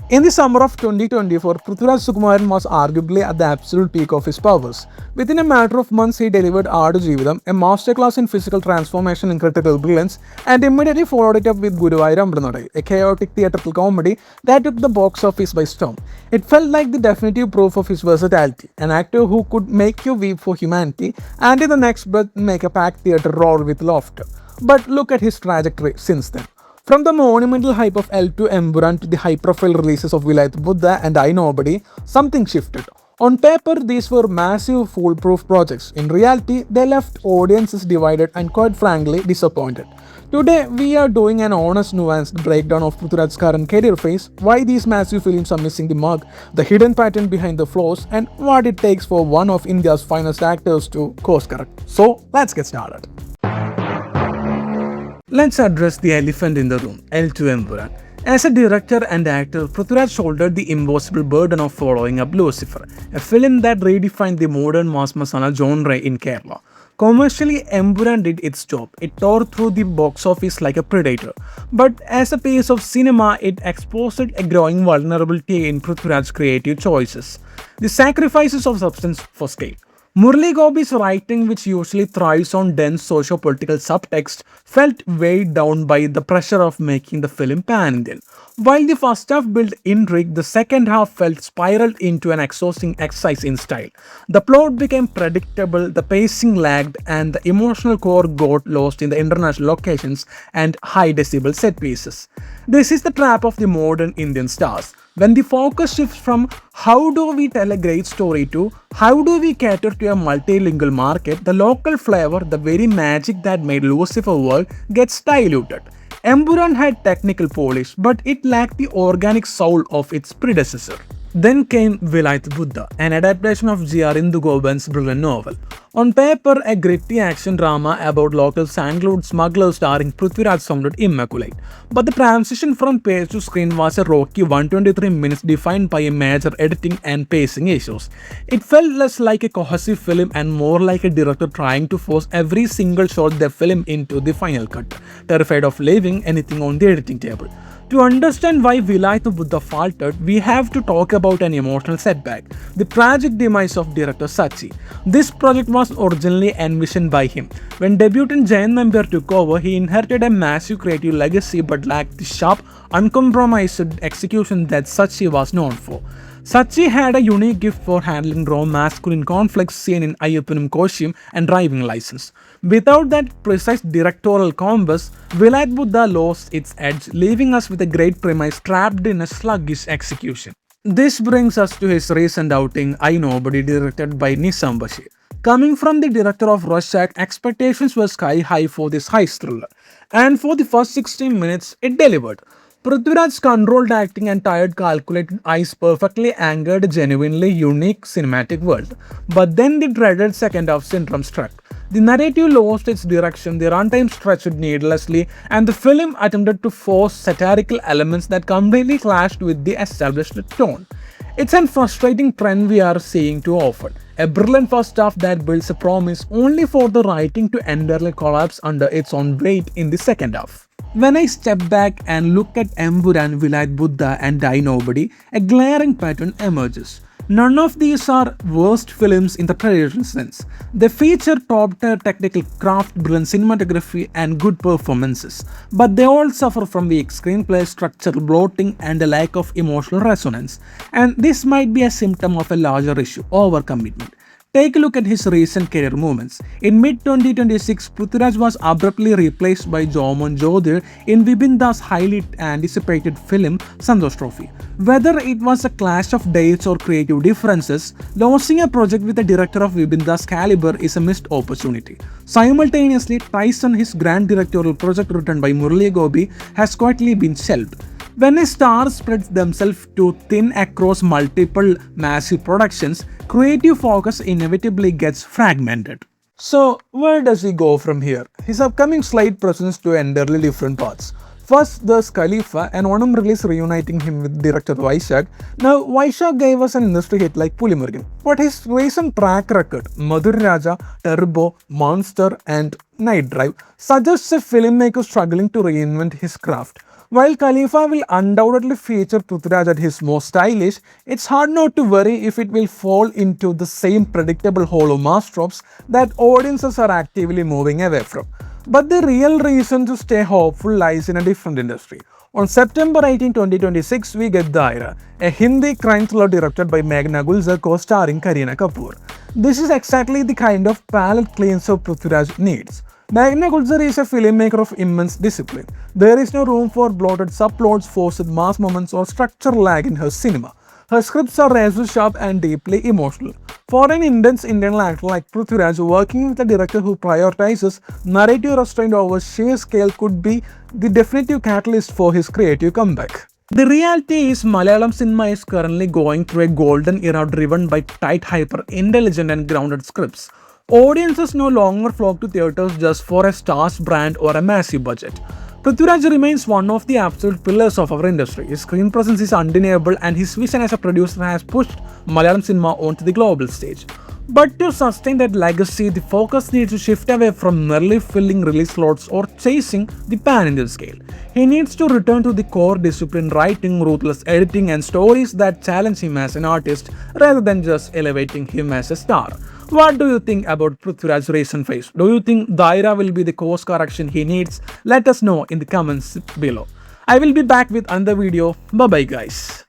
In the summer of 2024, Prithviraj Sukumaran was arguably at the absolute peak of his powers. Within a matter of months, he delivered Aadujeevitham, a masterclass in physical transformation and critical brilliance, and immediately followed it up with Guruvayoor Ambalanadayil, a chaotic theatrical comedy that took the box office by storm. It felt like the definitive proof of his versatility, an actor who could make you weep for humanity and in the next breath make a packed theatre roar with laughter. But look at his trajectory since then. From the monumental hype of L to Empuraan to the high-profile releases of Vilayath Buddha and I Nobody, something shifted. On paper, these were massive, foolproof projects. In reality, they left audiences divided and quite frankly disappointed. Today, we are doing an honest, nuanced breakdown of Prithviraj's current career phase, why these massive films are missing the mark, the hidden pattern behind the flaws, and what it takes for one of India's finest actors to course correct. So, let's get started. Let's address the elephant in the room, L2 Empuraan. As a director and actor, Prithviraj shouldered the impossible burden of following up Lucifer, a film that redefined the modern mass masala genre in Kerala. Commercially, Empuraan did its job. It tore through the box office like a predator. But as a piece of cinema, it exposed a growing vulnerability in Prithviraj's creative choices. The sacrifices of substance for scale. Murli Gopi's writing, which usually thrives on dense socio-political subtext, felt weighed down by the pressure of making the film pan-Indian. While the first half built intrigue, the second half felt spiraled into an exhausting exercise in style. The plot became predictable, the pacing lagged, and the emotional core got lost in the international locations and high-decibel set pieces. This is the trap of the modern Indian stars. When the focus shifts from how do we tell a great story to how do we cater to a multilingual market, the local flavor, the very magic that made Lucifer work, gets diluted. Empuraan had technical polish, but it lacked the organic soul of its predecessor. Then came Vilayath Buddha, an adaptation of G.R. Indugoban's brilliant novel. On paper, a gritty action drama about local sandalwood smugglers starring Prithviraj sounded immaculate. But the transition from page to screen was a rocky 123 minutes defined by major editing and pacing issues. It felt less like a cohesive film and more like a director trying to force every single shot they film into the final cut, terrified of leaving anything on the editing table. To understand why Vilayath Buddha faltered, we have to talk about an emotional setback, the tragic demise of director Sachi. This project was originally envisioned by him. When debutant Jayan Nambiyar took over, he inherited a massive creative legacy but lacked the sharp, uncompromised execution that Sachi was known for. Sachi had a unique gift for handling raw masculine conflicts seen in Ayyappanum Koshiyum and Driving License. Without that precise directorial compass, Vilayath Buddha lost its edge, leaving us with a great premise trapped in a sluggish execution. This brings us to his recent outing, I Nobody, directed by Nizam Bashir. Coming from the director of Rorschach, expectations were sky high for this heist thriller. And for the first 16 minutes, it delivered. Prithviraj's controlled acting and tired, calculated eyes perfectly anchored a genuinely unique cinematic world. But then the dreaded second half syndrome struck. The narrative lost its direction, the runtime stretched needlessly, and the film attempted to force satirical elements that completely clashed with the established tone. It's a frustrating trend we are seeing too often. A brilliant first half that builds a promise only for the writing to entirely collapse under its own weight in the second half. When I step back and look at Empuraan, Vilayath Buddha and I Nobody, a glaring pattern emerges. None of these are worst films in the traditional sense. They feature top-tier technical craft, brilliant cinematography, and good performances. But they all suffer from weak screenplay, structural bloating, and a lack of emotional resonance. And this might be a symptom of a larger issue, overcommitment. Take a look at his recent career movements. In mid-2026, Prithviraj was abruptly replaced by Jomon Jyothir in Vibin Das' highly anticipated film Santhosh Trophy. Whether it was a clash of dates or creative differences, losing a project with a director of Vibin Das' caliber is a missed opportunity. Simultaneously, Tyson, his grand directorial project written by Murli Gopi, has quietly been shelved. When a star spreads themselves too thin across multiple massive productions, creative focus inevitably gets fragmented. So, where does he go from here? His upcoming slate presents two entirely different paths. First, there's Khalifa, an Onam release reuniting him with director Vaishak. Now, Vaishak gave us an industry hit like Pulimurugan, but his recent track record, Madhur Raja, Turbo, Monster, and Night Drive, suggests a filmmaker struggling to reinvent his craft. While Khalifa will undoubtedly feature Prithviraj at his most stylish, it's hard not to worry if it will fall into the same predictable hollow mass tropes that audiences are actively moving away from. But the real reason to stay hopeful lies in a different industry. On September 18, 2026, we get Daayra, a Hindi crime thriller directed by Meghna Gulzar co-starring Kareena Kapoor. This is exactly the kind of palate cleanser Prithviraj needs. Meghna Gulzar is a filmmaker of immense discipline. There is no room for bloated subplots, forced mass moments, or structure lag in her cinema. Her scripts are razor sharp and deeply emotional. For an intense internal actor like Prithviraj, working with a director who prioritizes narrative restraint over sheer scale could be the definitive catalyst for his creative comeback. The reality is Malayalam cinema is currently going through a golden era driven by tight, hyper-intelligent and grounded scripts. Audiences no longer flock to theatres just for a star's brand or a massive budget. Prithviraj remains one of the absolute pillars of our industry. His screen presence is undeniable and his vision as a producer has pushed Malayalam cinema onto the global stage. But to sustain that legacy, the focus needs to shift away from merely filling release slots or chasing the pan-Indian scale. He needs to return to the core discipline, writing, ruthless editing, and stories that challenge him as an artist rather than just elevating him as a star. What do you think about Prithviraj's recent phase? Do you think Daayra will be the course correction he needs? Let us know in the comments below. I will be back with another video. Bye bye guys.